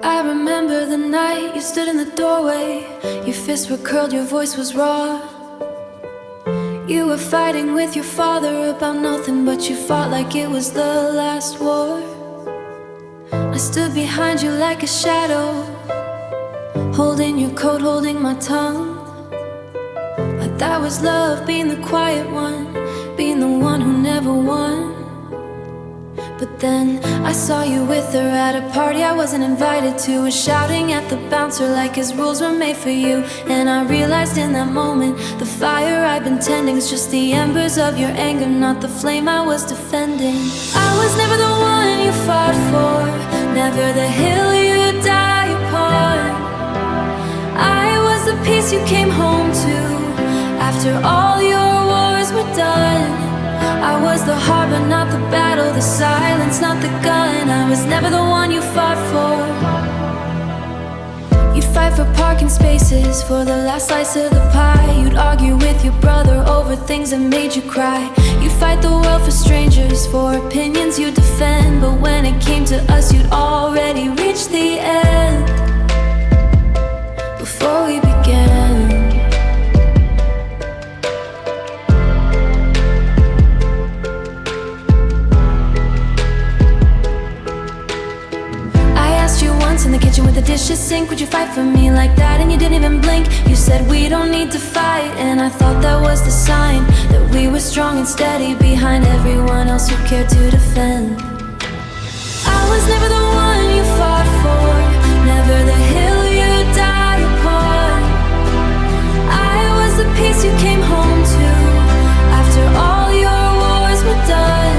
I remember the night you stood in the doorway. Your fists were curled, your voice was raw. You were fighting with your father about nothing, but you fought like it was the last war. I stood behind you like a shadow, holding your coat, holding my tongue. Like that was love, being the quiet one, being the one who never won. But then I saw you with her at a party I wasn't invited to, was shouting at the bouncer like his rules were made for you. And I realized in that moment, the fire I've been tending's just the embers of your anger, not the flame I was defending. I was never the one you fought for, never the hill you die upon. I was the peace you came home to after all your wars were done. I was the heart but not the battle, the silence, not the gun. I was never the one you fought for. You'd fight for parking spaces, for the last slice of the pie. You'd argue with your brother over things that made you cry. You'd fight the world for strangers, for opinions you defend. But when it came to us, you'd already reached the end before we began. In the kitchen with the dishes sink, would you fight for me like that? And you didn't even blink. You said we don't need to fight, and I thought that was the sign that we were strong and steady behind everyone else who cared to defend. I was never the one you fought for, never the hill you died upon. I was the peace you came home to after all your wars were done.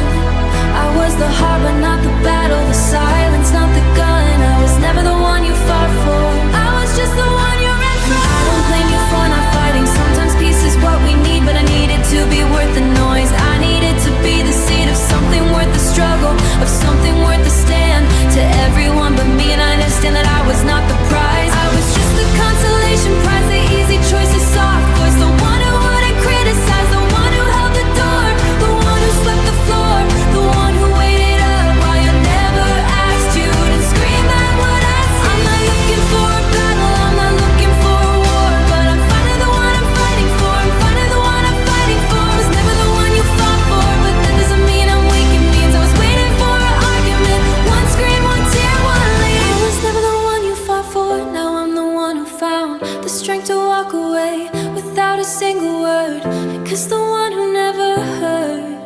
I was the heart but not the battle, the silence, not the gun. I was never the one you fought for, I was just the one you ran from. I don't blame you for not fighting. Sometimes peace is what we need, but I needed to be worth the noise. I needed to be the seed of something worth the struggle, of something worth the stand. To everyone but me, and I understand that I was not the prize. I was just the consolation prize, the easy choice, the soft voice, the one who wouldn't criticize, the one who held the door, the one who swept the floor, the one who waited up while you never asked. You didn't scream at what I said. I'm not looking for a battle, I'm not looking for a war, but I'm finally the one I'm fighting for, I'm finally the one I'm fighting for. I was never the one you fought for, but that doesn't mean I'm weak, it means I was waiting for an argument. One scream, one tear, one leave. I was never the one you fought for, now I'm the one who found the strength to walk away without a single word. Cause the one who never heard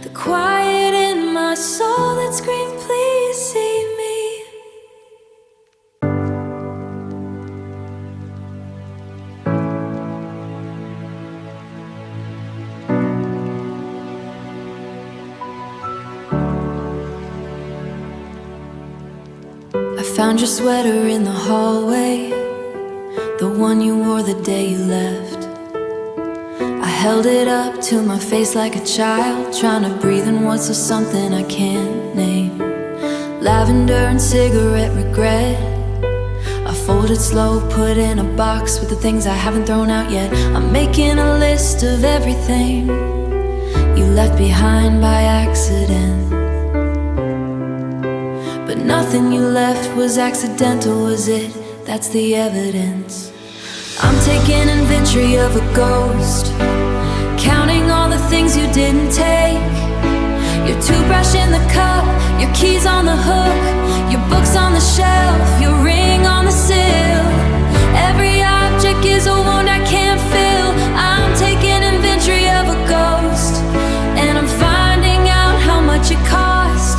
the quiet in my soul that screamed, please see me. I found your sweater in the hallway, the one you wore the day you left. I held it up to my face like a child, trying to breathe in words of something I can't name. Lavender and cigarette regret. I folded slow, put in a box with the things I haven't thrown out yet. I'm making a list of everything you left behind by accident. But nothing you left was accidental, was it? That's the evidence. I'm taking inventory of a ghost, counting all the things you didn't take. Your toothbrush in the cup, your keys on the hook, your books on the shelf, your ring on the sill. Every object is a wound I can't fill. I'm taking inventory of a ghost, and I'm finding out how much it cost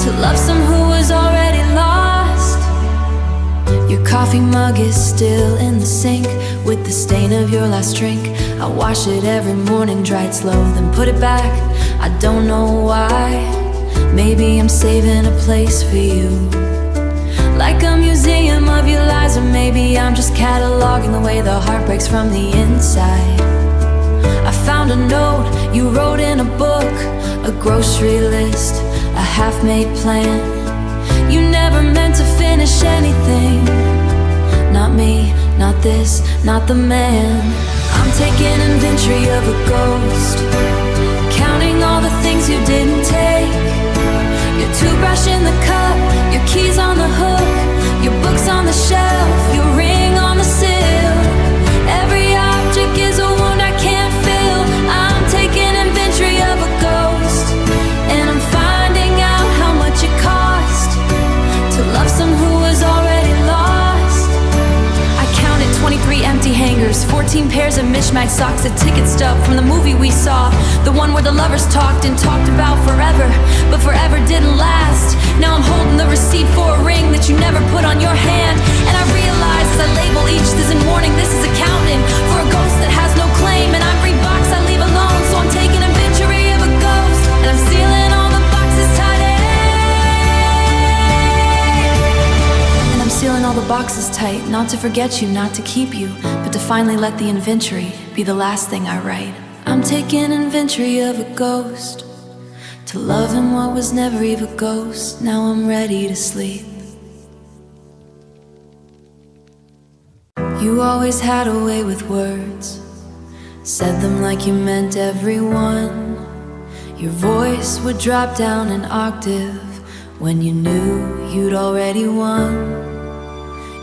to love someone who was already lost. Your coffee mug is still in the sink with the stain of your last drink. I wash it every morning, dry it slow, then put it back. I don't know why. Maybe I'm saving a place for you, like a museum of your lies. Or maybe I'm just cataloging the way the heart breaks from the inside. I found a note you wrote in a book, a grocery list, a half-made plan. You never meant to finish anything. Not me, not this, not the man. I'm taking inventory of a ghost, counting all the things you didn't take. Your toothbrush in the cup, your keys on the hook, 14 pairs of mismatched socks, a ticket stub from the movie we saw, the one where the lovers talked and talked about forever, but forever didn't last. Now I'm holding the receipt for a ring that you never put on your hand, and I realize as I label each this in warning, this is accounting for a ghost that has no claim, and every box I leave alone, so I'm taking inventory of a ghost, and I'm sealing all the boxes tight, and I'm sealing all the boxes tight, not to forget you, not to keep you, but to finally let the inventory be the last thing I write. I'm taking inventory of a ghost, to love in what was never even a ghost. Now I'm ready to sleep. You always had a way with words, said them like you meant everyone. Your voice would drop down an octave when you knew you'd already won.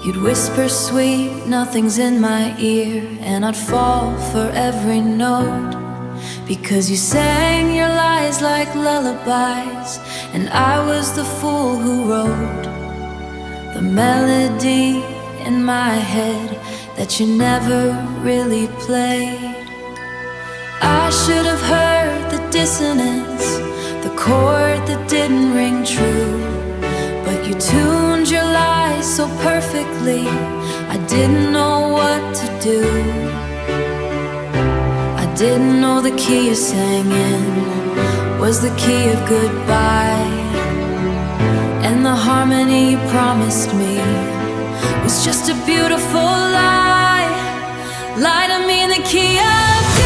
You'd whisper sweet nothings in my ear, and I'd fall for every note, because you sang your lies like lullabies, and I was the fool who wrote the melody in my head that you never really played. I should have heard the dissonance, the chord that didn't ring true, but you tuned your lies so perfectly, I didn't know what to do. I didn't know the key you sang in was the key of goodbye, and the harmony you promised me was just a beautiful lie. Lie to me in the key of D,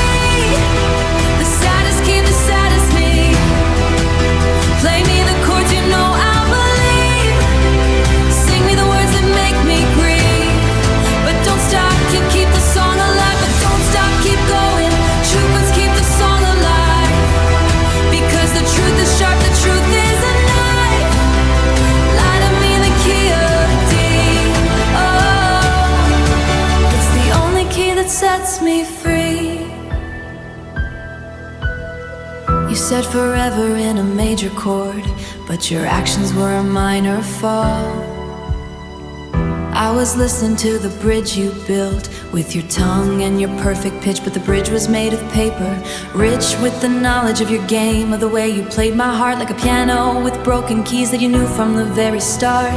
the saddest key, the saddest me. Play me the chords you know I'll believe, sing me the words that make me grieve, but don't stop, you keep the song alive, but don't stop, keep going. True words keep the song alive, because the truth is sharp, the truth is a knife. Lie to me in the key of D, oh, it's the only key that sets me free. You said forever in a major chord, but your actions were a minor fall. I was listening to the bridge you built with your tongue and your perfect pitch, but the bridge was made of paper, rich with the knowledge of your game, of the way you played my heart like a piano with broken keys that you knew from the very start.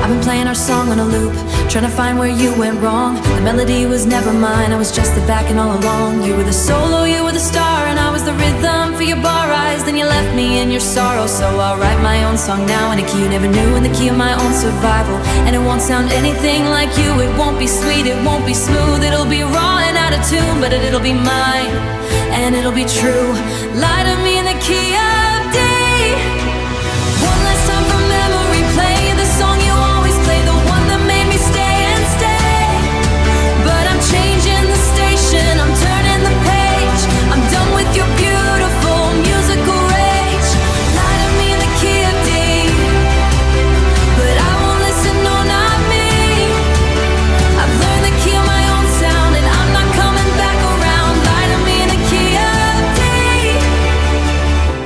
I've been playing our song on a loop, trying to find where you went wrong. The melody was never mine, I was just the backing all along. You were the solo, you were the star, and I was the rhythm for your bar eyes. Then you left me in your sorrow, so I'll write my own song now in a key you never knew, in the key of my own survival. And it won't sound anything like you, it won't be sweet, it won't be smooth, it'll be raw and out of tune, but it'll be mine, and it'll be true. Lie to me in the key of D. One last time from memory, play the song you always play, the one that made me stay and stay. But I'm changing the station, I'm turning the page, I'm done with your beautiful musical rage. Lie to me in the key of D, but I won't listen, no, not me. I've learned the key of my own sound, and I'm not coming back around. Lie to me in the key of D.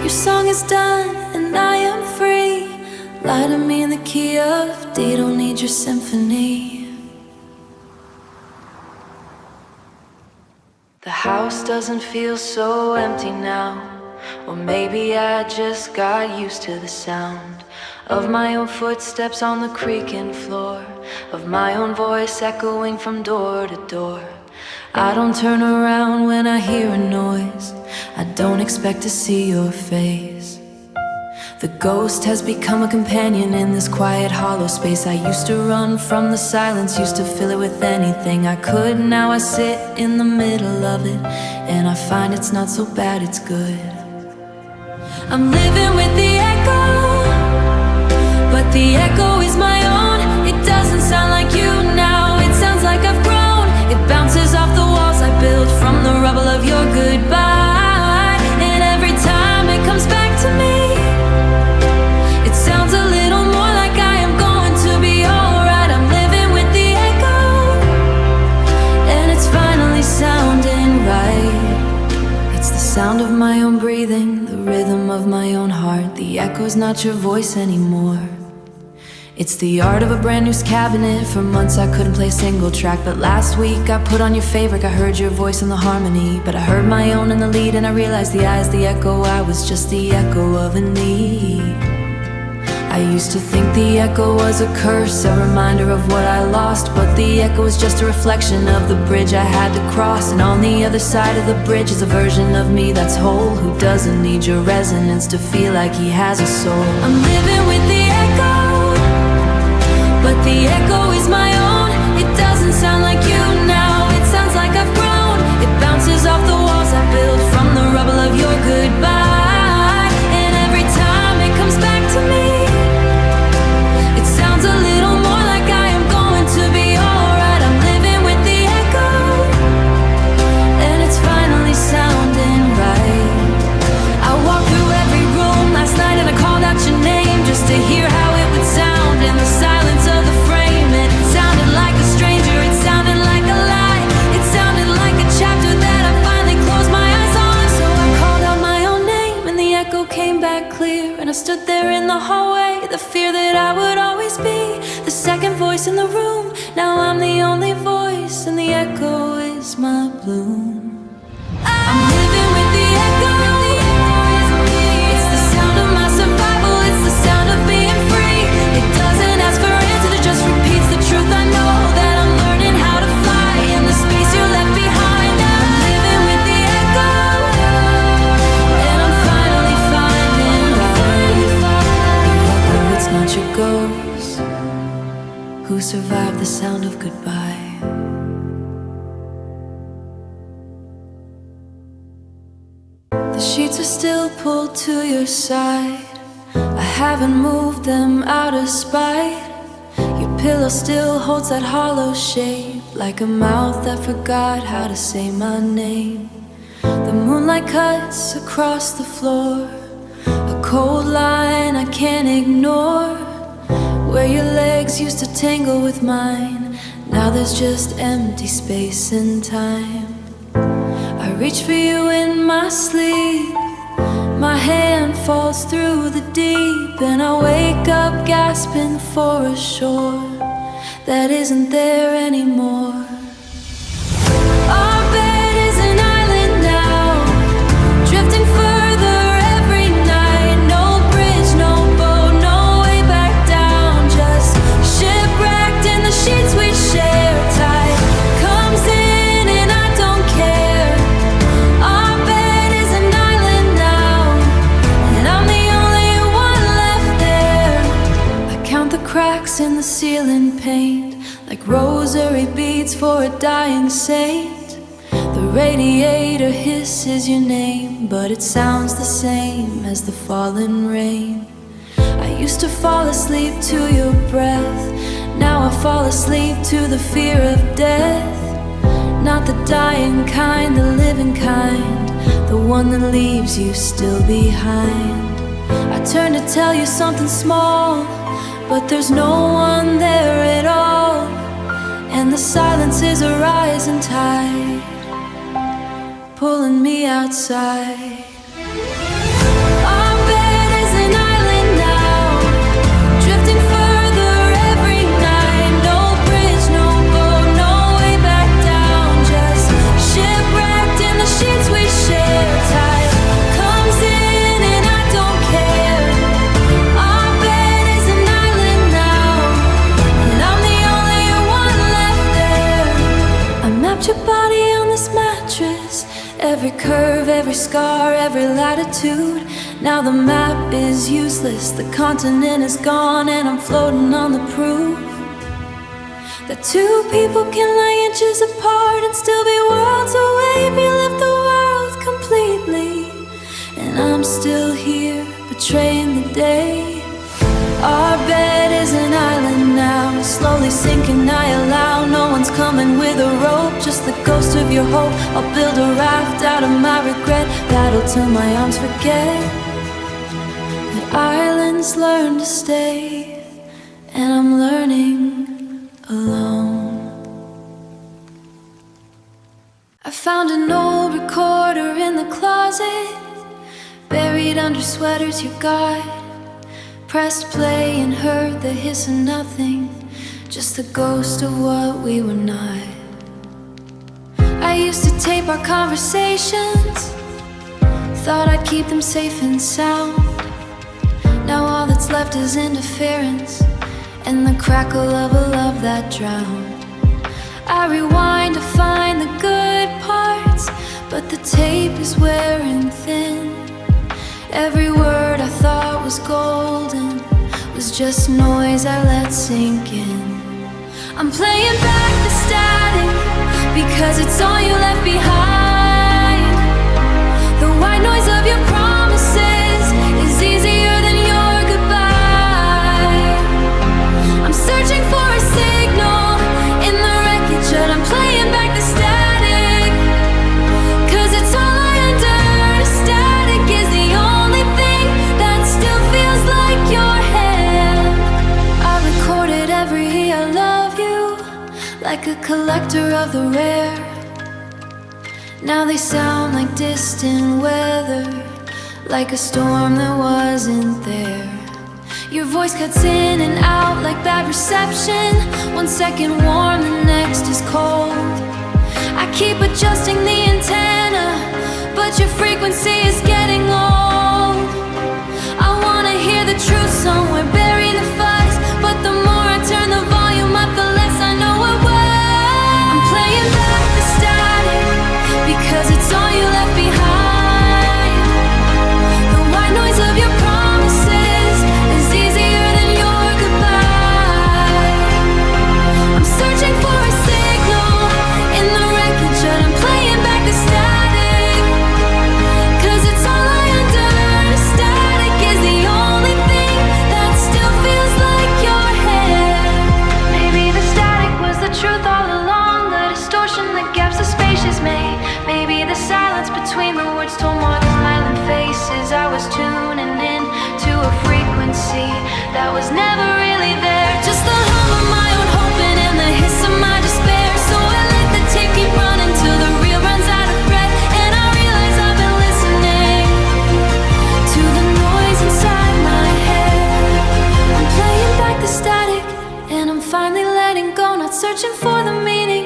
Your song is done, and I am free. Lie to me in the key of D. Don't need your symphony. The house doesn't feel so empty now, or maybe I just got used to the sound of my own footsteps on the creaking floor, of my own voice echoing from door to door. I don't turn around when I hear a noise, I don't expect to see your face. The ghost has become a companion in this quiet hollow space. I used to run from the silence, used to fill it with anything I could. Now I sit in the middle of it, and I find it's not so bad, it's good. I'm living with the echo, but the echo is my own. It doesn't sound like you now, it sounds like I've grown. It bounces off the walls I built from the rubble of your goodbye, and every time it comes back to me, it sounds a little more like I am going to be alright. I'm living with the echo, and it's finally sounding right. It's the sound of my own breathing, the rhythm of my own heart. The echo's not your voice anymore, It's the art of a brand new cabinet. For months I couldn't play a single track, but last week I put on your favorite. I heard your voice in the harmony, but I heard my own in the lead, and I realized the eyes, the echo, I was just the echo of a need. I used to think the echo was a curse, a reminder of what I lost, but the echo is just a reflection of the bridge I had to cross. And on the other side of the bridge is a version of me that's whole, who doesn't need your resonance to feel like he has a soul. I'm living with the echo, but the echo is my own. It doesn't sound like you now, it sounds like I've grown. It bounces off the walls I built from the rubble of your goodbye. And every time it comes back to me, it sounds a little more like I am going to be alright. I'm living with the echo, and it's finally sounding right. I walked through every room last night and I called out your name just to hear how it would sound in the silence of the frame. It sounded like a stranger, it sounded like a lie, it sounded like a chapter that I finally closed my eyes on. So I called out my own name and the echo came back clear, and I stood there in the hallway, the fear that I would always be the second voice in the room. Now I'm the only voice and the echo is my bloom. I'm living with the echo, it's the sound of my survival, it's the sound of being free. It doesn't ask for answers, it just repeats the truth. I know that I'm learning how to fly in the space you left behind. I'm living with the echo, and I'm finally finding right. It's not your ghost who survived the sound of goodbye. The sheets are still pulled to your side, I haven't moved them out of spite. Your pillow still holds that hollow shape, like a mouth that forgot how to say my name. The moonlight cuts across the floor, a cold line I can't ignore. Where your legs used to tangle with mine, now there's just empty space and time. I reach for you in my sleep, my hand falls through the deep, and I wake up gasping for a shore that isn't there anymore. Our bed is an island now, drifting further every night. No bridge, no boat, no way back down, just shipwrecked in the sheets we share. Tide comes in and I don't care. Our bed is an island now, and I'm the only one left there. I count the cracks in the ceiling paint, like rosary beads for a dying saint. The radiator hisses your name, but it sounds the same as the falling rain. I used to fall asleep to your breath, now I fall asleep to the fear of death. Not the dying kind, the living kind, the one that leaves you still behind. I turn to tell you something small, but there's no one there at all, and the silence is a rising tide, pulling me outside. Our bed is an island now, drifting further every night. No bridge, no boat, no way back down, just shipwrecked in the sheets we share. Tide comes in and I don't care. Our bed is an island now, and I'm the only one left there. I mapped your body on this mattress, every curve, every scar, every latitude. Now the map is useless, the continent is gone, and I'm floating on the proof that two people can lie inches apart and still be worlds away if you left the world completely. And I'm still here, betraying the day. Our bed is an island now, slowly sinking, I allow. No one's coming with a rope, just the ghost of your hope. I'll build a raft out of my regret, paddle till my arms forget that islands learn to stay, and I'm learning alone. I found an old recorder in the closet, buried under sweaters you got. Pressed play and heard the hiss of nothing, just the ghost of what we were not. I used to tape our conversations, thought I'd keep them safe and sound. Now all that's left is interference and the crackle of a love that drowned. I rewind to find the good parts, but the tape is wearing thin. Every word I thought was golden was just noise I let sink in. I'm playing back the static because it's all you left behind. The white noise of your promises is easier than your goodbye. I'm searching for a signal in the wreckage, and I'm playing back the static, 'cause it's all I under. Static is the only thing that still feels like your hand. I recorded every I love you, like a collector of the rare. Now they sound like distant weather, like a storm that wasn't there. Your voice cuts in and out like bad reception. 1 second warm, the next is cold. I keep adjusting the antenna, but your frequency is getting old. I wanna hear the truth somewhere, bury the fuzz, but the more I turn the volume up, the less I know it was. I'm playing back the static because it's all you left behind. The white noise of your promises is easier than your goodbye. I'm searching for a signal in the wreckage, and I'm playing back the static, 'cause it's all I under. Static is the only thing that still feels like your head. Maybe the static was the truth all along, the distortion that gaps the spacious made. Maybe the silence between the words told more than smiling faces. I was tuning in to a frequency that was never really there. Just the hum of my own hoping and the hiss of my despair. So I let the tape keep running till the reel runs out of breath, and I realize I've been listening to the noise inside my head. I'm playing back the static, and I'm finally letting go, not searching for the meaning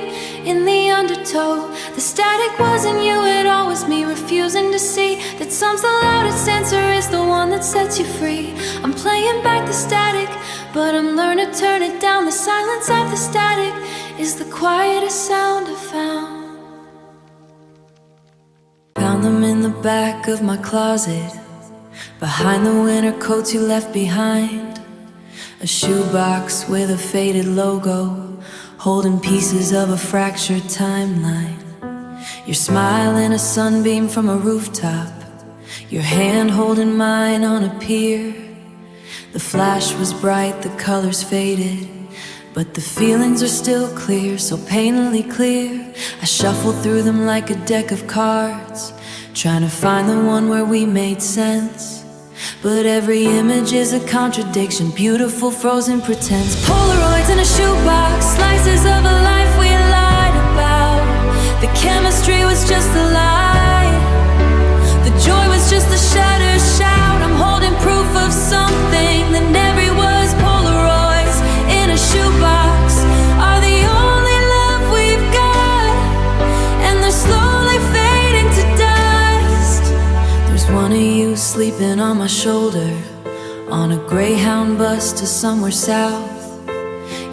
in the undertow. The static wasn't you, it all was me, refusing to see that some's the loudest answer is the one that sets you free. I'm playing back the static, but I'm learning to turn it down. The silence of the static is the quietest sound I found. Found them in the back of my closet, behind the winter coats you left behind. A shoebox with a faded logo, holding pieces of a fractured timeline. Your smile in a sunbeam from a rooftop, your hand holding mine on a pier. The flash was bright, the colors faded, but the feelings are still clear, so painfully clear. I shuffle through them like a deck of cards, trying to find the one where we made sense. But every image is a contradiction, beautiful frozen pretense. Polaroids in a shoebox, slices of a life we lied about. The chemistry was just a lie, the joy was just a shattered shout. I'm holding proof of something that never was. Polaroids in a shoebox are the only love we've got, and they're slowly fading to dust. There's one of you sleeping on my shoulder, on a Greyhound bus to somewhere south.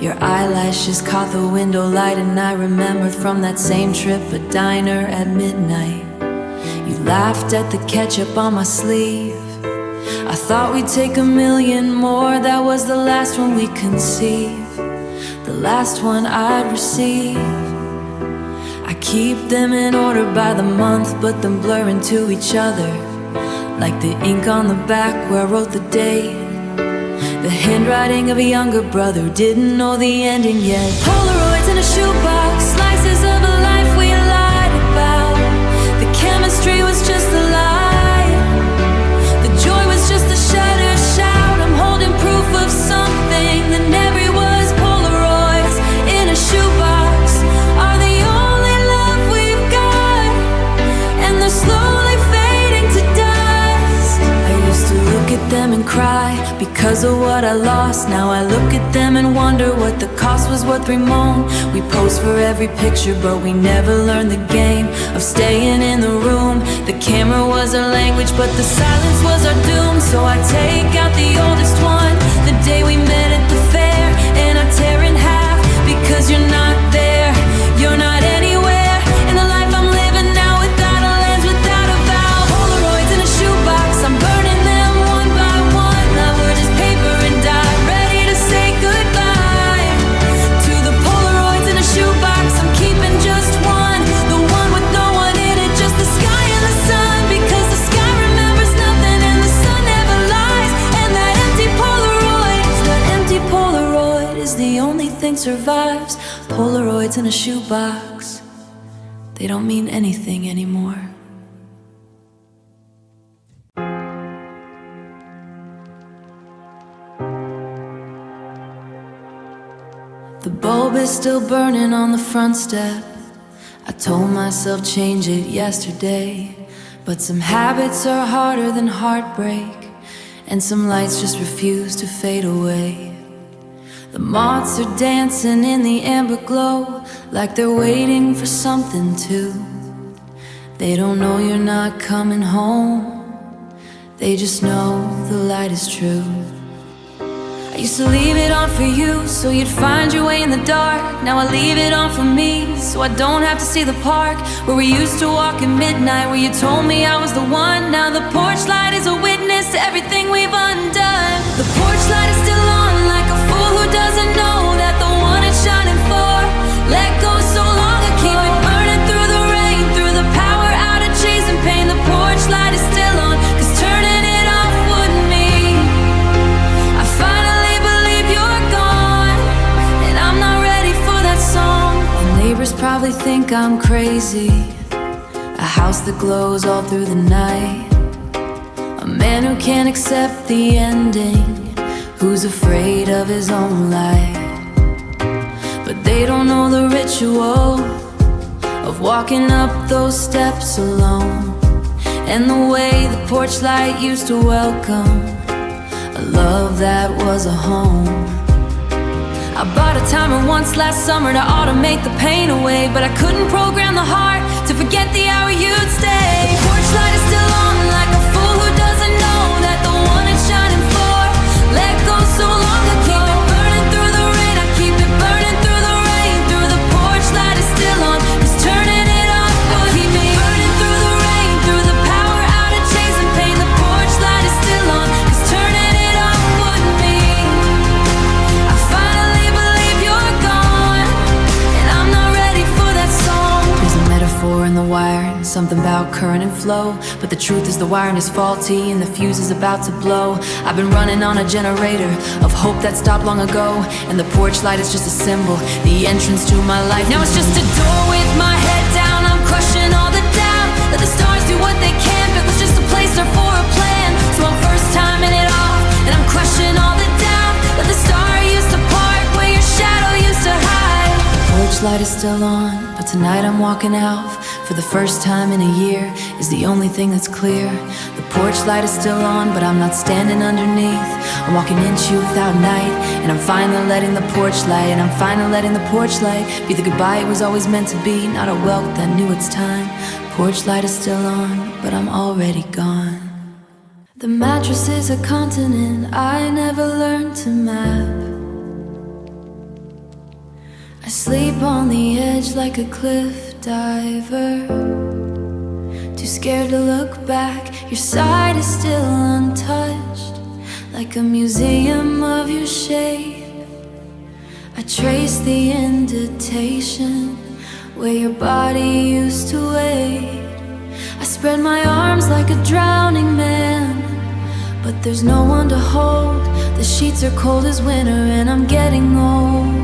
Your eyelashes caught the window light, and I remembered from that same trip a diner at midnight. You laughed at the ketchup on my sleeve. I thought we'd take a million more, that was the last one we conceived, the last one I'd receive. I keep them in order by the month, but them blur into each other, like the ink on the back where I wrote the date. The handwriting of a younger brother didn't know the ending yet. Polaroids in a shoebox, slices of a life we lied about. The chemistry was just a lie, the joy was just a shattered shout. I'm holding proof of something that never was. Polaroids in a shoebox are the only love we've got, and they're slowly fading to dust. I used to look at them and cry, because of what I lost. Now I look at them and wonder what the cost was worth Ramon. We posed for every picture, but we never learned the game of staying in the room. The camera was our language, but the silence was our doom. So I take out the oldest one, the day we met at the fair, and I tear in half, because you're not there, you're not anywhere in the life I'm living now, without a lens, without a vow. Polaroids in a shoebox, I'm burning them one by one. Now we're just paper and dye, ready to say goodbye to the Polaroids in a shoebox. I'm keeping just one, the one with no one in it, just the sky and the sun, because the sky remembers nothing and the sun never lies. And that empty Polaroid is the only thing survives. Polaroids in a shoebox, they don't mean anything anymore. The bulb is still burning on the front step. I told myself change it yesterday, but some habits are harder than heartbreak, and some lights just refuse to fade away. The moths are dancing in the amber glow, like they're waiting for something to. They don't know you're not coming home, they just know the light is true. I used to leave it on for you, so you'd find your way in the dark. Now I leave it on for me, so I don't have to see the park where we used to walk at midnight, where you told me I was the one. Now the porch light is a witness to everything we've undone. The porch light is still on, like a fool who doesn't know that the one it's shining for let go so long ago. Keep it burning through the rain, through the power outages and pain. The porch light is still on, 'cause turning it off wouldn't mean I finally believe you're gone, and I'm not ready for that song. The neighbors probably think I'm crazy, a house that glows all through the night, a man who can't accept the ending, who's afraid of his own light. But they don't know the ritual of walking up those steps alone, and the way the porch light used to welcome a love that was a home. I bought a timer once last summer to automate the pain away, but I couldn't program the heart to forget the hour you'd stay. The porch light is still on, like a fool who doesn't know that the one it's shining for let go so long ago. Keep it burning through the rain, I keep it burning through the rain, through the porch light is still on, 'cause turning it off would keep it burning through the rain, through the power outages and pain. The porch light is still on, 'cause turning it off wouldn't mean I finally believe you're gone, and I'm not ready for that song. There's a metaphor in the wire, and something about current and flow, but the truth is the wiring is faulty and the fuse is about to blow. I've been running on a generator of hope that stopped long ago, and the porch light is just a symbol, the entrance to my life. Now it's just a door with my head down, I'm crushing all the doubt. Let the stars do what they can, but it was just a placeholder for a plan. So I'm first timing it off, and I'm crushing all the doubt. Let the star used to park where your shadow used to hide. The porch light is still on, but tonight I'm walking out for the first time in a year, is the only thing that's clear. The porch light is still on, but I'm not standing underneath. I'm walking into without night, and I'm finally letting the porch light, and I'm finally letting the porch light be the goodbye it was always meant to be, not a welcome that knew its time. Porch light is still on, but I'm already gone. The mattress is a continent I never learned to map. I sleep on the edge like a cliff diver, too scared to look back. Your side is still untouched, like a museum of your shape. I trace the indentation where your body used to wait. I spread my arms like a drowning man, but there's no one to hold. The sheets are cold as winter, and I'm getting old.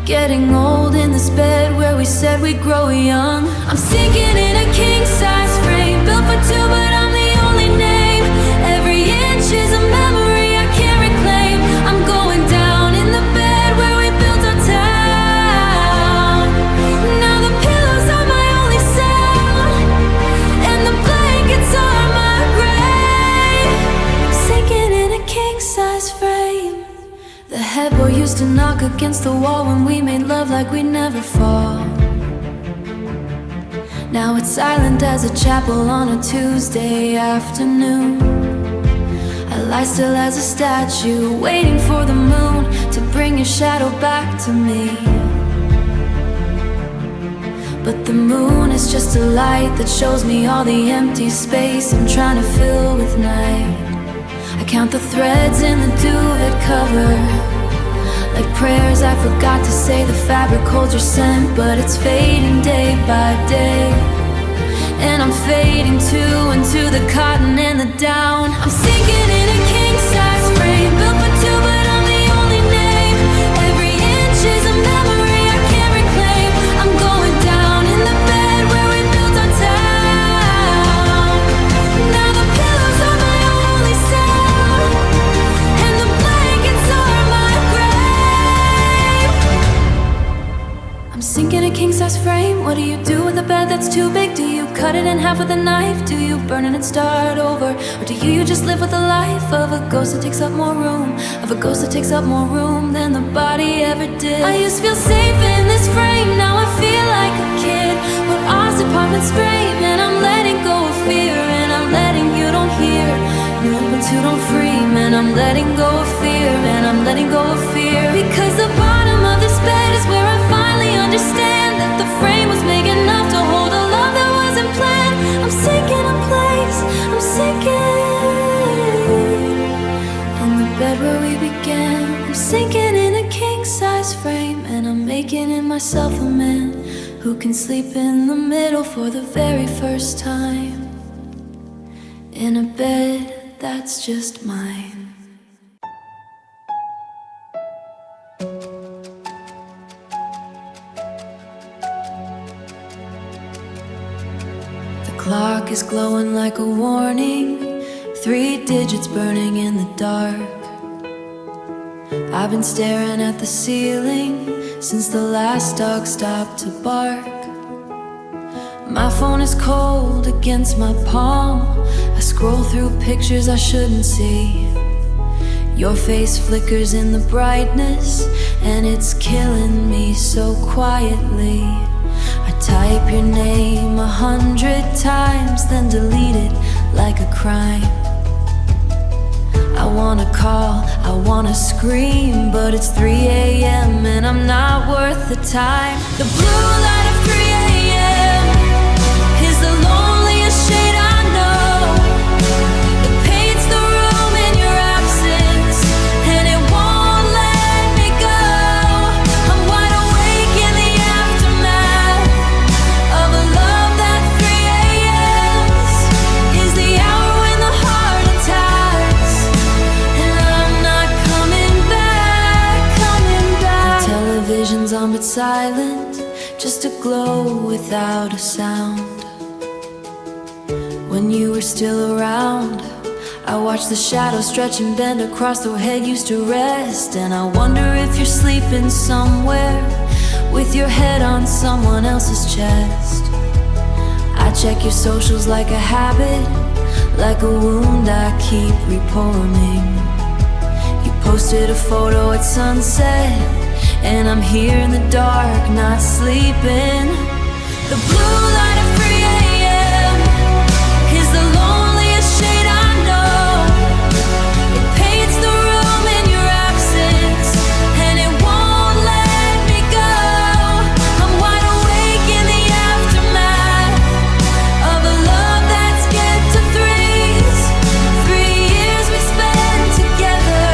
Getting old in this bed where we said we'd grow young. I'm sinking in a king-size frame, built for two, but I'm the only name. Every inch is a memory I can't reclaim. I'm going down in the bed where we built our town. Now the pillows are my only sound, and the blankets are my grave. I'm sinking used to knock against the wall when we made love like we'd never fall. Now it's silent as a chapel on a Tuesday afternoon. I lie still as a statue, waiting for the moon to bring your shadow back to me. But the moon is just a light that shows me all the empty space I'm trying to fill with night. I count the threads in the duvet cover, like prayers I forgot to say. The fabric holds your scent, but it's fading day by day. And I'm fading too into the cotton and the down. I'm sinking in a king-size frame, built for two, but I'm the only name. Every inch is a memory I can't reclaim. I'm going down in the bed where we built our town. Now the pillows are my only sound, and the blankets are my grave. I'm sinking a king-size frame. What do you do with a bed that's too big? Do you cut it in half with a knife? Do you burn it and start over? Or do you just live with the life of a ghost that takes up more room, of a ghost that takes up more room than the body ever did? I used to feel safe in this frame, now I feel like a kid. But ours apartment scream, and I'm letting go of fear, and I'm letting you don't hear. No, but you don't free, man. I'm letting go of fear, man. I'm letting go of fear. Because the bottom of this bed is where I finally understand that the frame was big enough to hold a love that wasn't planned. I'm sinking in place, I'm sinking in the bed where we began. I'm sinking in a king-size frame, and I'm making in myself a man who can sleep in the middle for the very first time, in a bed that's just mine. The clock is glowing like a warning, 3 digits burning in the dark. I've been staring at the ceiling since the last dog stopped to bark. My phone is cold against my palm. I scroll through pictures I shouldn't see. Your face flickers in the brightness, and it's killing me so quietly. I type your name 100 times, then delete it like a crime. I wanna call, I wanna scream, but it's 3 a.m. and I'm not worth the time. The blue light of 3 a.m. is the loneliest shade I know. It paints the room in your absence, and it won't let me go. I'm wide awake in the aftermath of a love that 3 a.m.s is the hour when the heart attacks, and I'm not coming back, coming back. The television's on but silent, just a glow without a sound. When you were still around, I watched the shadows stretch and bend across the head used to rest. And I wonder if you're sleeping somewhere with your head on someone else's chest. I check your socials like a habit, like a wound I keep reporting. You posted a photo at sunset, and I'm here in the dark, not sleeping. The blue light of 3 a.m. is the loneliest shade I know. It paints the room in your absence, and it won't let me go. I'm wide awake in the aftermath of a love that's get to threes. 3 years we spent together,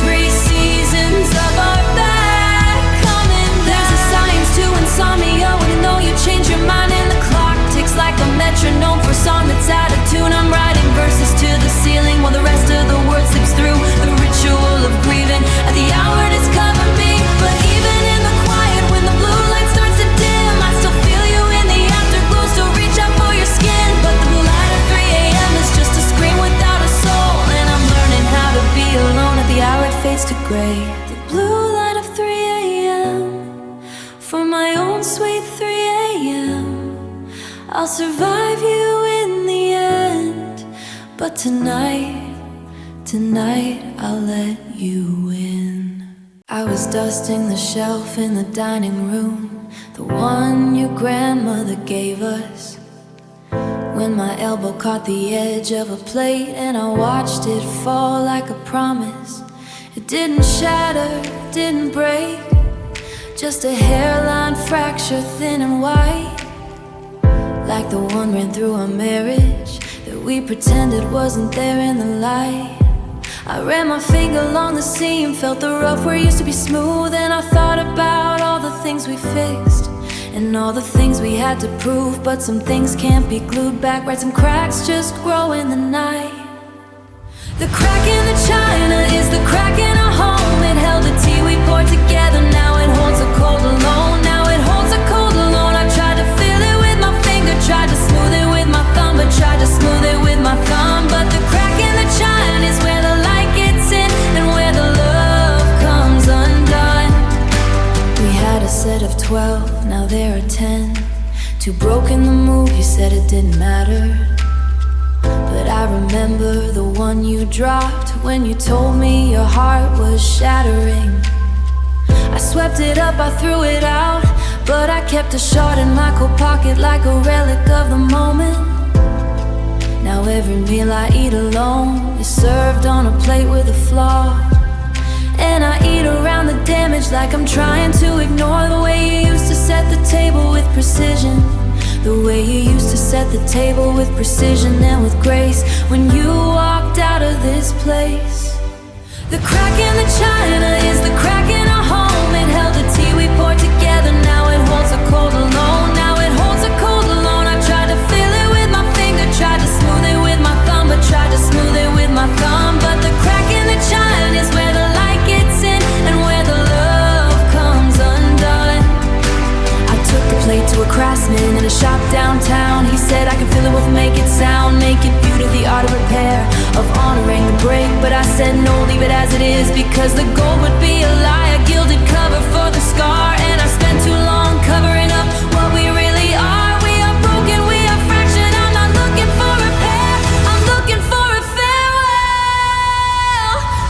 3 seasons of our back coming back. There's a science to insomnia when you know you change your mind, and the clock ticks like a metronome for a song that's out of tune. I'm writing verses to the ceiling while the rest of the world slips through the ritual of grieving at the hour that's covered me. But even in the quiet, when the blue light starts to dim, I still feel you in the afterglow, still reach out for your skin. But the blue light of 3 a.m. is just a scream without a soul, and I'm learning how to be alone at the hour it fades to gray. The blue light of 3 a.m. for my own sweet 3 a.m. I'll survive you in the end, but tonight I'll let you in. I was dusting the shelf in the dining room, the one your grandmother gave us, when my elbow caught the edge of a plate and I watched it fall like a promise. It didn't shatter, didn't break, just a hairline fracture, thin and white, like the one ran through our marriage that we pretended wasn't there in the light. I ran my finger along the seam, felt the rough where it used to be smooth, and I thought about all the things we fixed and all the things we had to prove. But some things can't be glued back right, some cracks just grow in the night. The crack in the china is the crack in our home. It held the tea we poured together, now it holds a cold alone. Now it holds a cold alone. I tried to fill it with my finger, tried to smooth it with my thumb, but tried to smooth it with my thumb. But the crack in the china is where the light gets in and where the love comes undone. We had a set of 12, now there are 10. Too broken the move, you said it didn't matter, but I remember the one you dropped when you told me your heart was shattering. I swept it up, I threw it out, but I kept a shard in my coat pocket like a relic of the moment. Now every meal I eat alone is served on a plate with a flaw, and I eat around the damage like I'm trying to ignore the way you used to set the table with precision. The way you used to set the table with precision and with grace when you walked out of this place. The crack in the china is the crack in our home. It held the tea we poured together, now it holds a cold alone. Now it holds a cold alone. I tried to fill it with my finger, tried to smooth it with my thumb, but tried to smooth it with my thumb. But the crack in the china is where the light gets in and where the love comes undone. I took the plate to a craftsman in a shop downtown. He said I can fill it with make it sound, make it beauty, the art of repair, of honoring the break. But I said no, leave it as it is, because the gold would be a lie, a gilded cover for the scar. And I spent too long covering up what we really are. We are broken, we are fractured. I'm not looking for repair, I'm looking for a farewell.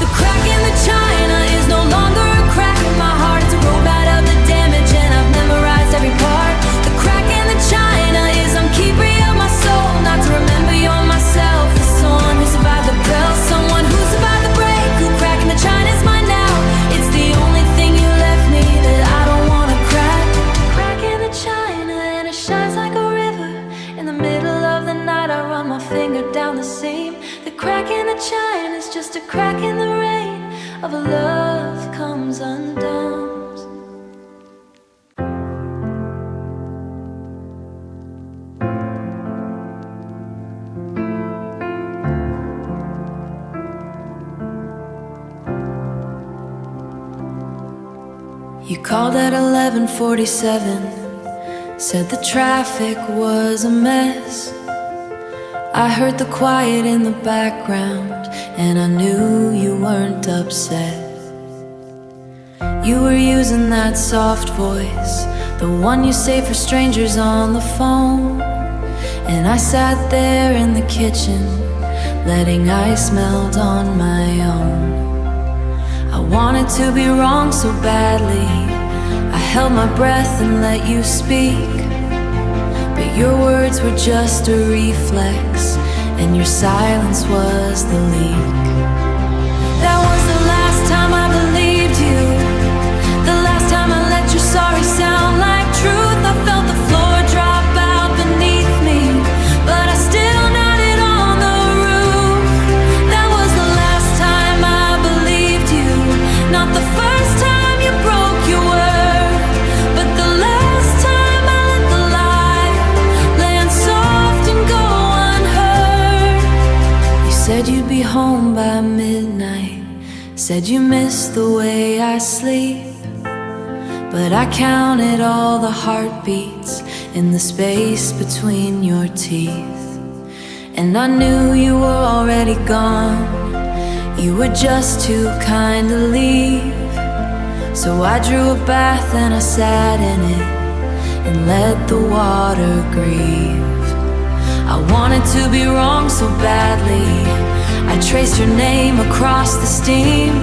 The crack in the china is no longer a crack in my heart, it's a robot of the damage, and I've memorized every part. The crack in the china is I'm keeper of my soul, not to remember you're myself. The someone who survived the bell, someone who survived the break, who crack in the china is mine now. It's the only thing you left me that I don't wanna crack. Crack in the china and it shines like a river. In the middle of the night I run my finger down the seam. The crack in the china is just a crack in the rain of a love comes undone. You called at 11:47, said the traffic was a mess. I heard the quiet in the background and I knew you weren't upset. You were using that soft voice, the one you say for strangers on the phone. And I sat there in the kitchen, letting ice melt on my own. I wanted to be wrong so badly, I held my breath and let you speak. But your words were just a reflex, and your silence was the leak. That was the last time I believed you, the last time I let your sorry sound like truth. I felt the floor drop out beneath me, but I still nodded on the roof. That was the last time I believed you, not the first time you broke your word, but the last time I let the light land soft and go unheard. You said you'd be home by midnight, said you missed the way I sleep. But I counted all the heartbeats in the space between your teeth, and I knew you were already gone. You were just too kind to leave. So I drew a bath and I sat in it and let the water grieve. I wanted to be wrong so badly, I traced your name across the steam.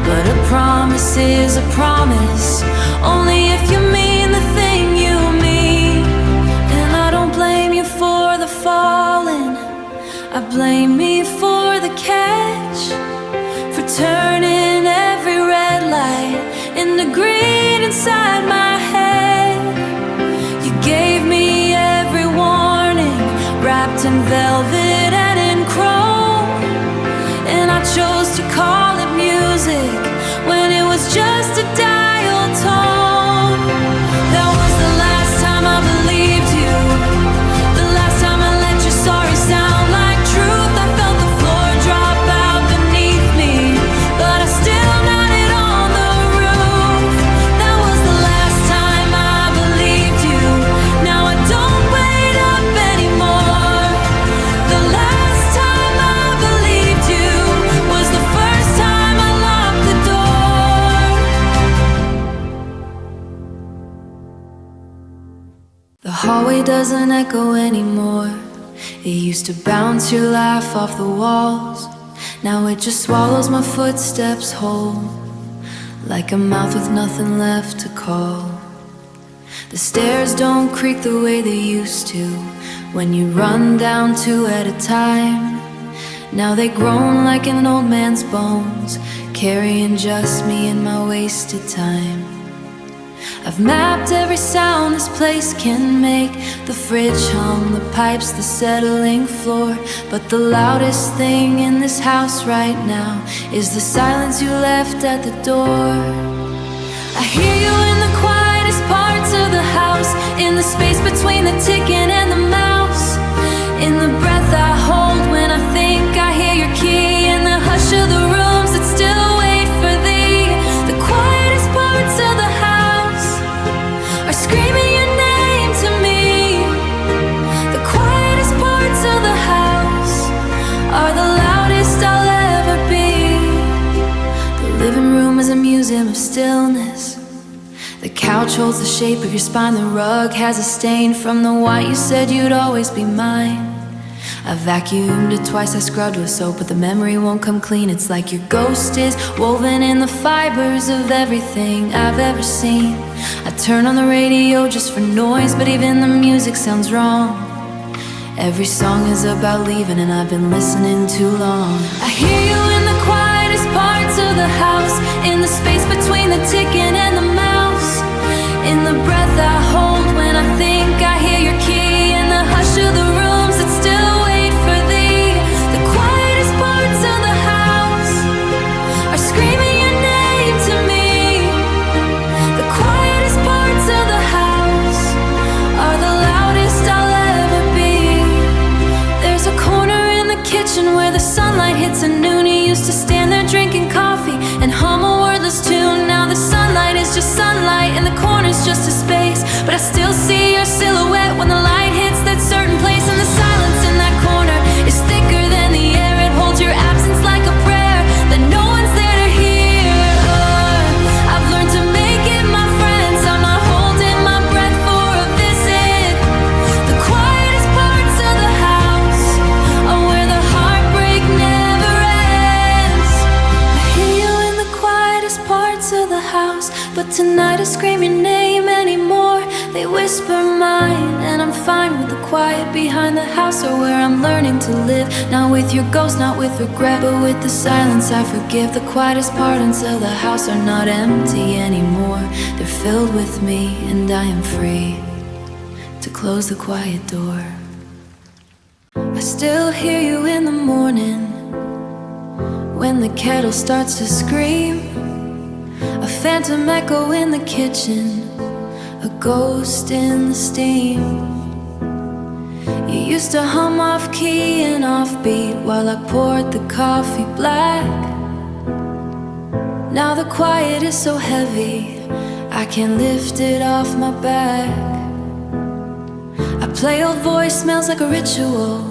but a promise is a promise only if you mean the thing you mean. And I don't blame you for the falling, I blame me for the catch, for turning every red light into green inside my head. You gave me every warning, wrapped in velvet and in chrome, and I chose to call it music when it was just a dial tone. That was the last time I believed you, the last time I let your sorry sound like truth. I felt the floor drop out beneath me, but I still nodded on the roof. That was the last time I believed you. Now I don't wait up anymore. The last time I believed you was the first time I locked the door. The hallway doesn't echo anymore. It used to bounce your laugh off the walls. Now it just swallows my footsteps whole, like a mouth with nothing left to call. The stairs don't creak the way they used to when you run down two at a time. Now they groan like an old man's bones, carrying just me and my wasted time. I've mapped every sound this place can make, the fridge hum, the pipes, the settling floor. But the loudest thing in this house right now is the silence you left at the door. I hear you in the quietest parts of the house, in the space between the ticking and the mouse, in the breath I hold when I think I hear your key, in the hush of the rooms that still wait for thee. The quietest parts of the house are screaming your name to me. The quietest parts of the house are the loudest I'll ever be. The living room is a museum of stillness. The couch holds the shape of your spine. The rug has a stain from the white you said you'd always be mine. I vacuumed it twice, I scrubbed with soap, but the memory won't come clean. It's like your ghost is woven in the fibers of everything I've ever seen. I turn on the radio just for noise, but even the music sounds wrong. Every song is about leaving, and I've been listening too long. I hear you in the quietest parts of the house, in the space between the ticking and the mouse, in the breath I hold when I think I hear your key, in the hush of the rooms that still wait for thee. The quietest parts of the house are screaming your name to me. The quietest parts of the house are the loudest I'll ever be. There's a corner in the kitchen where the sunlight hits at noon. You used to stand there drinking coffee and hum a wordless tune. Now the sunlight is just sunlight and the corner's just a space, but I still see your silhouette when the light hits that certain place. And the silence in that corner is thicker than the air. It holds your absence like a prayer that no one's there to hear. I've learned to make it my friends. I'm not holding my breath for a visit. The quietest parts of the house are where the heartbreak never ends. I hear you in the quietest parts of the house, but tonight I scream your name anymore. They whisper mine, and I'm fine with the quiet behind the house, or where I'm learning to live. Not with your ghost, not with regret, but with the silence I forgive. The quietest parts of the house are not empty anymore. They're filled with me, and I am free to close the quiet door. I still hear you in the morning when the kettle starts to scream. A phantom echo in the kitchen, a ghost in the steam. You used to hum off key and off beat while I poured the coffee black. Now the quiet is so heavy, I can't lift it off my back. I play old voicemails like a ritual,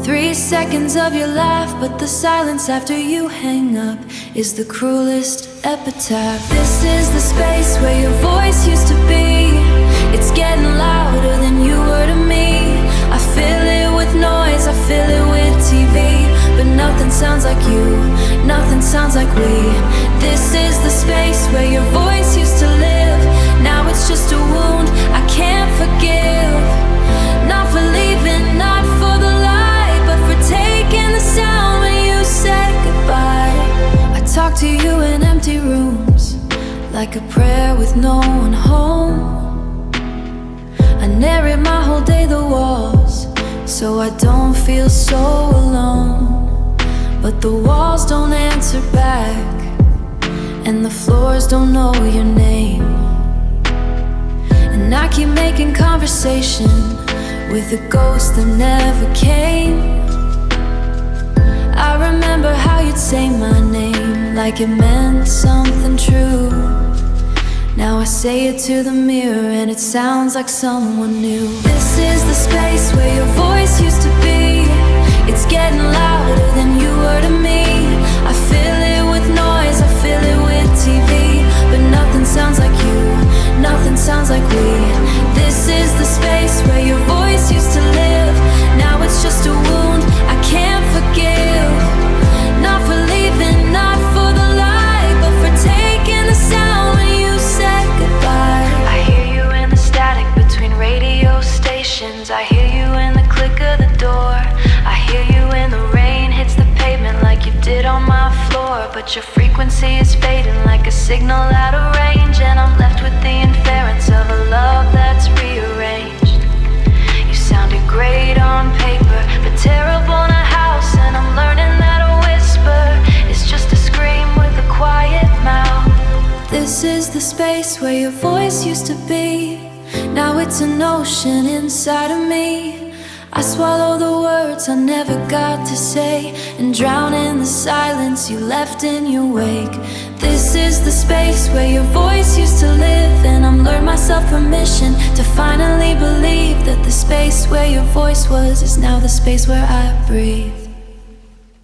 3 seconds of your laugh, but the silence after you hang up is the cruelest epitaph. This is the space where your voice used to be. It's getting louder than you were to me. I fill it with noise, I fill it with TV, but nothing sounds like you, nothing sounds like we. This is the space where your voice used to live. Now it's just a wound I can't forgive. Not for leaving, not for the lie, but for taking the sound when you said goodbye. I talk to you in empty rooms, like a prayer with no one home. I narrate my whole day, the walls, so I don't feel so alone. But the walls don't answer back, and the floors don't know your name. And I keep making conversation with a ghost that never came. I remember how you'd say my name like it meant something true. Now I say it to the mirror and it sounds like someone new. This is the space where your voice used to be. It's getting louder than you were to me. I fill it with noise, I fill it with TV, but nothing sounds like you, nothing sounds like we. This is the space where your voice used to live. Now it's just a wound I can't forgive. Not for leaving, not for the lie, but for taking the sound when you said goodbye. I hear you in the static between radio stations. I hear you in the click of the door. I hear you when the rain hits the pavement like you did on my floor. But your frequency is fading like a signal out of range, and I'm left with the inference of a love that's rearranged. You sounded great on paper, but terrible in a house, and I'm learning that a whisper is just a scream with a quiet mouth. This is the space where your voice used to be. Now it's an ocean inside of me. I swallow the words I never got to say, and drown in the silence you left in your wake. This is the space where your voice used to live, and I'm learning myself permission to finally believe that the space where your voice was is now the space where I breathe.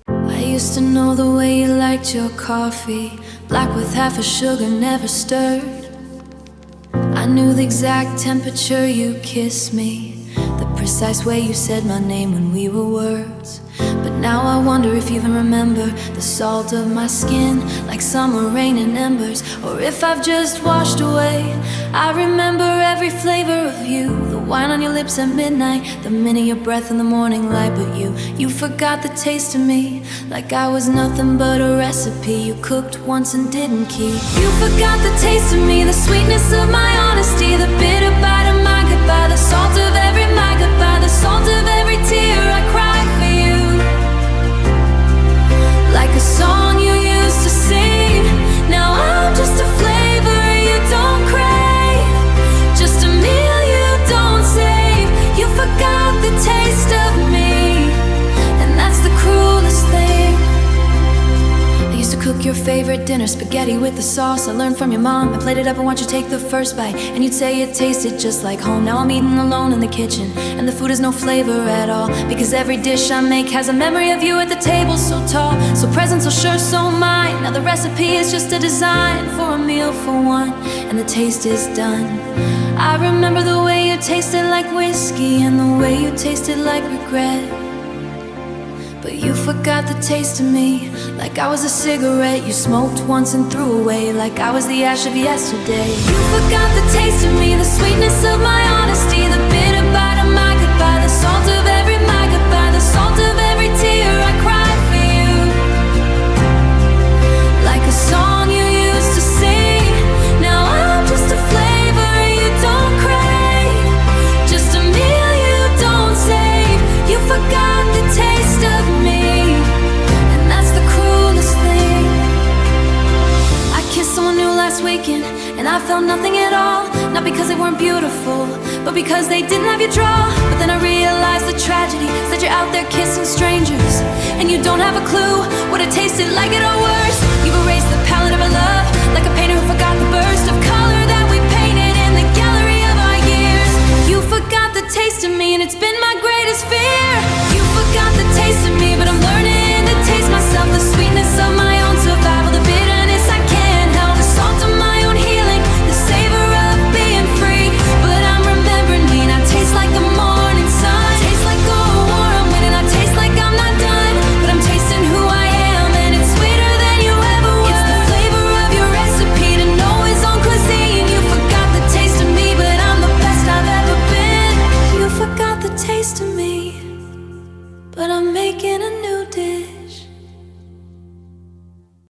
I used to know the way you liked your coffee, black with half a sugar, never stirred. I knew the exact temperature you kissed me, the precise way you said my name when we were words. But now I wonder if you even remember the salt of my skin, like summer rain in embers, or if I've just washed away. I remember every flavor of you, the wine on your lips at midnight, the mint of your breath in the morning light. But you forgot the taste of me, like I was nothing but a recipe you cooked once and didn't keep. You forgot the taste of me, the sweetness of my honesty, the bitter bite of my goodbye, the salt of every my goodbye, the salt of every tear I cried for you. Like a song you used to sing, now I'm just a flavor you don't crave, just a meal you don't save. You forgot the taste of me, and that's the cruelest thing. I used to cook your favorite dinner, spaghetti with the sauce I learned from your mom. I played it up and watched you take the first bite, and you'd say it tasted just like home. Now I'm eating alone in the kitchen, and the food has no flavor at all, because every dish I make has a memory of you at the table so tall. So presents so sure, so mine. Now the recipe is just a design for a meal for one, and the taste is done. I remember the way you tasted like whiskey, and the way you tasted like regret. But you forgot the taste of me, like I was a cigarette you smoked once and threw away, like I was the ash of yesterday. You forgot the taste of me, the sweetness of my honesty, the bitter bite of my goodbye, the salt of every my goodbye, the salt of every tear I cried for you. Like a song you used to sing, now I'm just a flavor you don't crave, just a meal you don't save. You forgot the taste of me, and that's the cruelest thing. I kissed someone new last weekend, and I felt nothing at all. Not because they weren't beautiful, but because they didn't have your draw. But then I realized the tragedy is that you're out there kissing strangers, and you don't have a clue what it tasted like, it or worse. You've erased the palette of our love, like a painter who forgot